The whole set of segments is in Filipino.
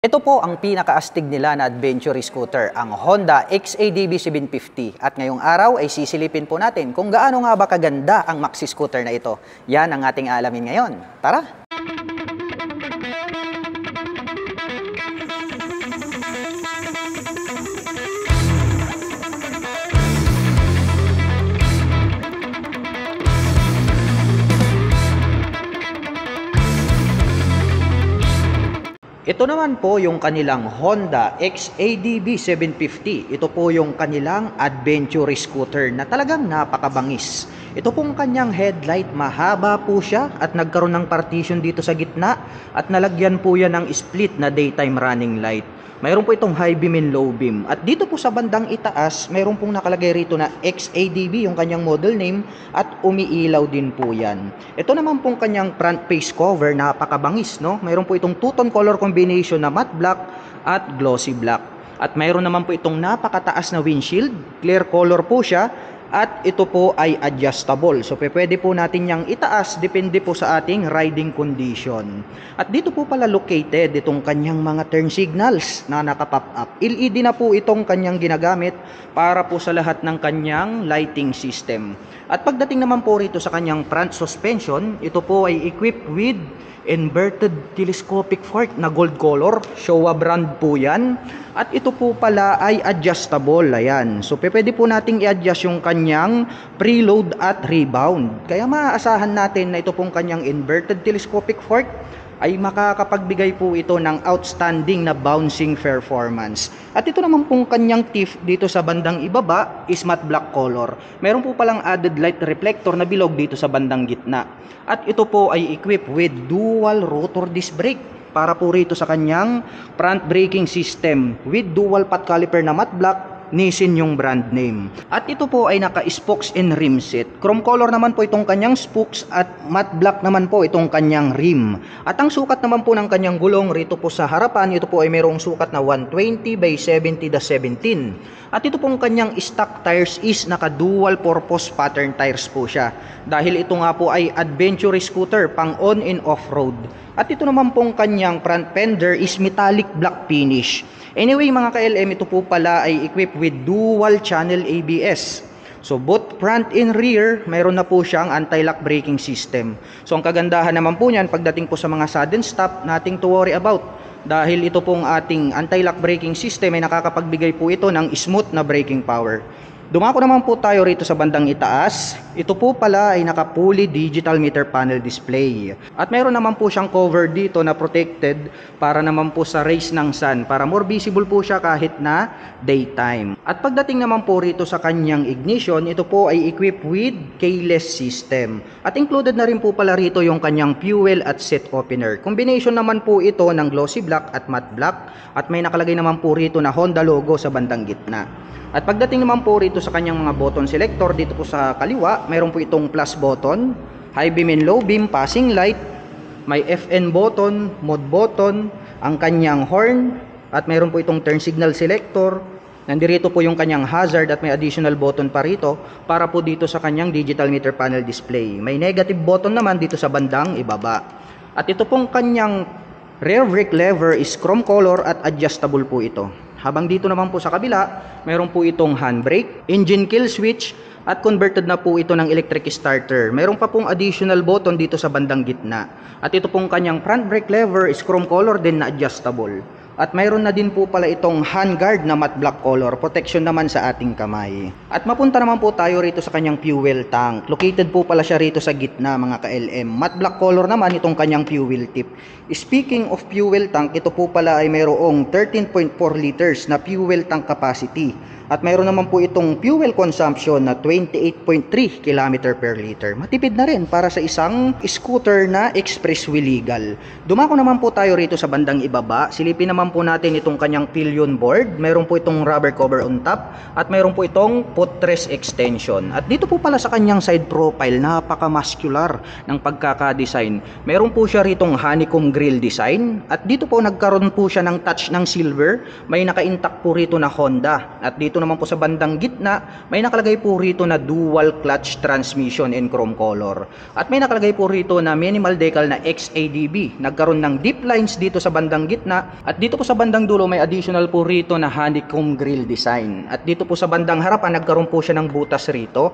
Ito po ang pinakaastig nila na adventure scooter, ang Honda XADV 750. At ngayong araw ay sisilipin po natin kung gaano nga ba kaganda ang maxi scooter na ito. Yan ang ating alamin ngayon. Tara! Ito naman po yung kanilang Honda XADV 750. Ito po yung kanilang adventure scooter na talagang napakabangis. Ito pong kanyang headlight, mahaba po siya at nagkaroon ng partition dito sa gitna at nalagyan po yan ng split na daytime running light. Mayroon po itong high beam and low beam. At dito po sa bandang itaas, mayroon pong nakalagay rito na XADV, yung kanyang model name, at umiilaw din po yan. Ito naman pong kanyang front face cover, napakabangis, no? Mayroon po itong two-tone color combination na matte black at glossy black. At mayroon naman po itong napakataas na windshield, clear color po siya. At ito po ay adjustable. So pwede po natin yang itaas depende po sa ating riding condition. At dito po pala located itong kanyang mga turn signals na nakapop up. LED na po itong kanyang ginagamit para po sa lahat ng kanyang lighting system. At pagdating naman po rito sa kanyang front suspension, ito po ay equipped with inverted telescopic fork na gold color. Showa brand po yan. At ito po pala ay adjustable. Ayan. So pwede po nating i-adjust yung kanyang preload at rebound. Kaya maaasahan natin na ito pong kanyang inverted telescopic fork ay makakapagbigay po ito ng outstanding na bouncing performance. At ito naman pong kanyang teeth dito sa bandang ibaba is matte black color. Meron po palang added light reflector na bilog dito sa bandang gitna. At ito po ay equipped with dual rotor disc brake para po rito sa kanyang front braking system with dual pot caliper na matte black. Nissin yung brand name. At ito po ay naka-spokes and rim set. Chrome color naman po itong kanyang spokes at matte black naman po itong kanyang rim. At ang sukat naman po ng kanyang gulong rito po sa harapan, ito po ay mayroong sukat na 120 by 70/17. At ito pong kanyang stock tires is naka-dual purpose pattern tires po siya. Dahil ito nga po ay adventure scooter pang on and off-road. At ito naman pong kanyang front fender is metallic black finish. Anyway mga ka-LM, ito po pala ay equipped with dual channel ABS. So both front and rear, mayroon na po siyang anti-lock braking system. So ang kagandahan naman po niyan pagdating po sa mga sudden stop, nothing to worry about. Dahil ito pong ating anti-lock braking system ay nakakapagbigay po ito ng smooth na braking power. Dumako naman po tayo rito sa bandang itaas. Ito po pala ay naka-fully digital meter panel display. At mayroon naman po siyang cover dito na protected para naman po sa rays ng sun. Para more visible po siya kahit na daytime. At pagdating naman po rito sa kanyang ignition, ito po ay equipped with keyless system. At included na rin po pala rito yung kanyang fuel at set opener. Combination naman po ito ng glossy black at matte black. At may nakalagay naman po rito na Honda logo sa bandang gitna. At pagdating naman po rito sa kanyang mga button selector, dito po sa kaliwa, mayroon po itong plus button, high beam and low beam, passing light, may FN button, mode button, ang kanyang horn, at mayroon po itong turn signal selector. Nandirito po yung kanyang hazard at may additional button pa rito para po dito sa kanyang digital meter panel display. May negative button naman dito sa bandang ibaba. At ito pong kanyang rear brake lever is chrome color at adjustable po ito. Habang dito naman po sa kabila, mayroon po itong handbrake, engine kill switch, at converted na po ito ng electric starter. Mayroon pa pong additional button dito sa bandang gitna. At ito pong kanyang front brake lever is chrome color din na adjustable. At mayroon na din po pala itong handguard na matte black color, protection naman sa ating kamay. At mapunta naman po tayo rito sa kanyang fuel tank. Located po pala siya rito sa gitna mga ka-LM. Matte black color naman itong kanyang fuel tip. Speaking of fuel tank, ito po pala ay mayroong 13.4 liters na fuel tank capacity. At mayroon naman po itong fuel consumption na 28.3 km per liter. Matipid na rin para sa isang scooter na expressway legal. Dumako naman po tayo rito sa bandang ibaba. Silipin naman po natin itong kanyang pillion board. Mayroon po itong rubber cover on top. At mayroon po itong footrest extension. At dito po pala sa kanyang side profile, napaka-muscular ng pagkaka-design. Mayroon po siya ritong honeycomb grill design. At dito po nagkaroon po siya ng touch ng silver. May naka-intact po rito na Honda. At dito naman po sa bandang gitna, may nakalagay po rito na dual clutch transmission in chrome color. At may nakalagay po rito na minimal decal na XADV. Nagkaroon ng deep lines dito sa bandang gitna. At dito po sa bandang dulo may additional po rito na honeycomb grill design. At dito po sa bandang harapan nagkaroon po siya ng butas rito.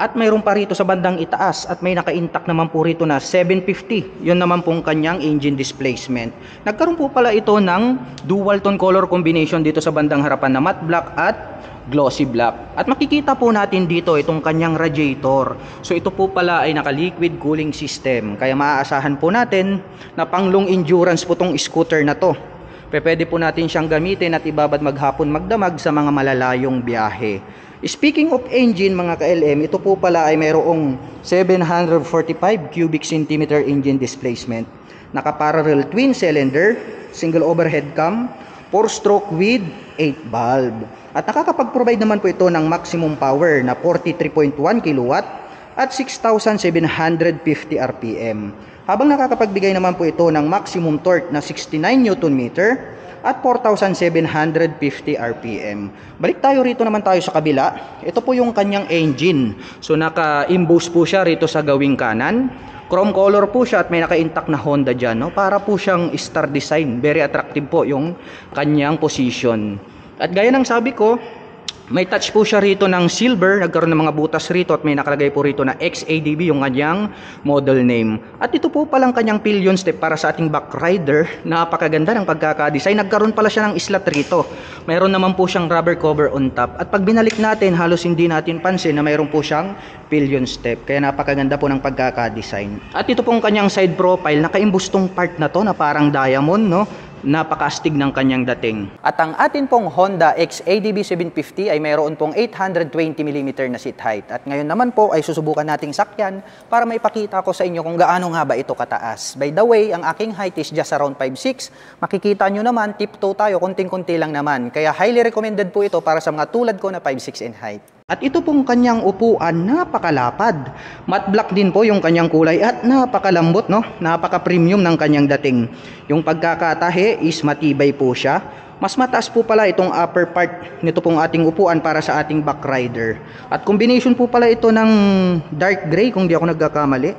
At mayroon pa rito sa bandang itaas at may naka-intact naman po rito na 750. Yun naman pong kanyang engine displacement. Nagkaroon po pala ito ng dual tone color combination dito sa bandang harapan na matte black at glossy black. At makikita po natin dito itong kanyang radiator. So ito po pala ay naka-liquid cooling system. Kaya maaasahan po natin na pang long endurance po tong scooter na to. Pwede po natin siyang gamitin at ibabad maghapon magdamag sa mga malalayong biyahe. Speaking of engine mga ka-LM, ito po pala ay mayroong 745 cubic centimeter engine displacement. Naka-parallel twin cylinder, single overhead cam, 4-stroke with 8 valve. At nakakapag-provide naman po ito ng maximum power na 43.1 kW at 6,750 RPM. Habang nakakapagbigay naman po ito ng maximum torque na 69 Nm at 4,750 RPM. Balik tayo rito naman tayo sa kabila. Ito po yung kanyang engine. So naka-emboss po siya rito sa gawing kanan. Chrome color po siya at may naka-intact na Honda dyan. No? Para po siyang star design. Very attractive po yung kanyang position. At gaya ng sabi ko, may touch po siya rito ng silver, nagkaroon ng mga butas rito at may nakalagay po rito na XADB yung kanyang model name. At ito po palang kanyang pillion step para sa ating back rider. Napakaganda ng pagkakadesign. Nagkaroon pala siya ng slot rito. Mayroon naman po siyang rubber cover on top. At pag binalik natin, halos hindi natin pansin na mayroon po siyang pillion step. Kaya napakaganda po ng pagkakadesign. At ito pong kanyang side profile, naka-imbustong part na to na parang diamond, no? Napakastig ng kanyang dating. At ang atin pong Honda XADB 750 ay mayroon pong 820mm na seat height. At ngayon naman po ay susubukan nating sakyan para maipakita ko sa inyo kung gaano nga ba ito kataas. By the way, ang aking height is just around 5'6". Makikita nyo naman, tiptoe tayo, konting-konti lang naman. Kaya highly recommended po ito para sa mga tulad ko na 5'6" in height. At ito pong kanyang upuan, napakalapad. Matte black din po yung kanyang kulay at napakalambot, no? Napaka-premium ng kanyang dating. Yung pagkakatahe is matibay po siya. Mas mataas po pala itong upper part nito pong ating upuan para sa ating back rider. At combination po pala ito ng dark gray kung di ako nagkakamali.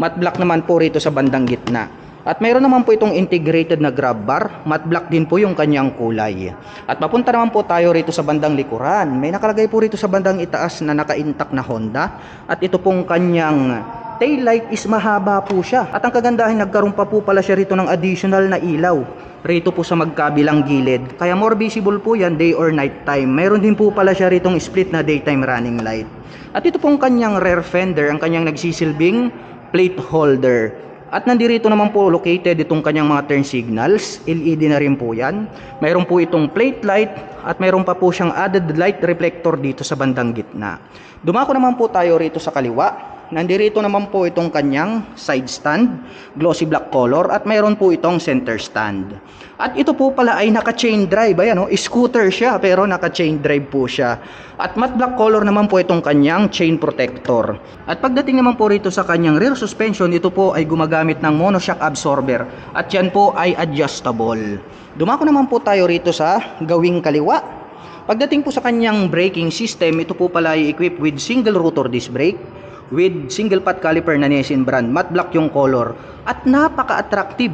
Matte black naman po rito sa bandang gitna. At mayroon naman po itong integrated na grab bar. Matte black din po yung kanyang kulay. At mapunta naman po tayo rito sa bandang likuran. May nakalagay po rito sa bandang itaas na naka-intact na Honda. At ito pong kanyang tail light is mahaba po siya. At ang kagandahan, nagkaroon pa po pala siya rito ng additional na ilaw rito po sa magkabilang gilid. Kaya more visible po yan day or night time. Mayroon din po pala siya ritong split na daytime running light. At ito pong kanyang rear fender, ang kanyang nagsisilbing plate holder. At nandirito naman po located itong kanyang mga turn signals. LED na rin po yan. Mayroon po itong plate light at mayroon pa po siyang added light reflector dito sa bandang gitna. Dumako naman po tayo rito sa kaliwa. Nandirito naman po itong kanyang side stand, glossy black color, at mayroon po itong center stand. At ito po pala ay naka-chain drive. Ayan, oh, scooter siya pero naka-chain drive po siya. At matte black color naman po itong kanyang chain protector. At pagdating naman po rito sa kanyang rear suspension, ito po ay gumagamit ng monoshock absorber. At yan po ay adjustable. Dumako naman po tayo rito sa gawing kaliwa. Pagdating po sa kanyang braking system, ito po pala ay equipped with single rotor disc brake with single pot caliper na Nissin brand. Matte black yung color at napaka-attractive.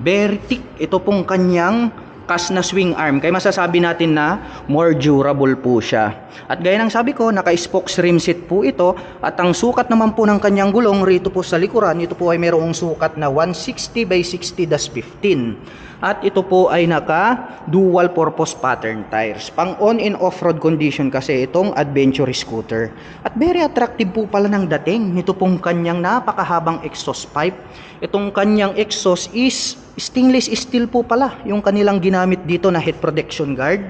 Very thick ito pong kanyang cast na swing arm. Kaya masasabi natin na more durable po siya. At gaya ng sabi ko, naka-spokes rim set po ito. At ang sukat naman po ng kanyang gulong rito po sa likuran, ito po ay mayroong sukat na 160 by 60-15. At ito po ay naka dual purpose pattern tires. Pang on and off-road condition kasi itong adventure scooter. At very attractive po pala ng dating nito pong kanyang napakahabang exhaust pipe. Itong kanyang exhaust is stainless steel po pala yung kanilang ginamit dito na head protection guard.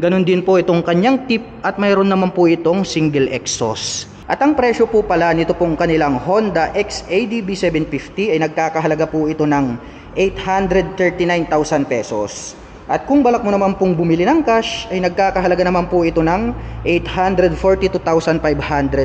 Ganon din po itong kanyang tip at mayroon naman po itong single exhaust. At ang presyo po pala nito pong kanilang Honda XADB 750 ay nagkakahalaga po ito ng 839,000 pesos. At kung balak mo naman pong bumili ng cash, ay nagkakahalaga naman po ito ng 842,500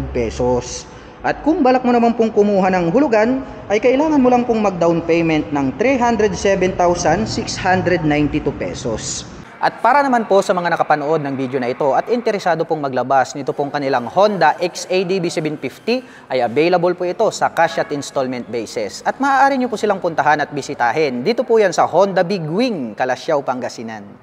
pesos. At kung balak mo naman pong kumuha ng hulugan, ay kailangan mo lang pong mag-down payment ng 307,692 pesos. At para naman po sa mga nakapanood ng video na ito at interesado pong maglabas nito pong kanilang Honda XADV 750 ay available po ito sa cash at installment basis. At maaari nyo po silang puntahan at bisitahin. Dito po yan sa Honda Big Wing, Calasiao, Pangasinan.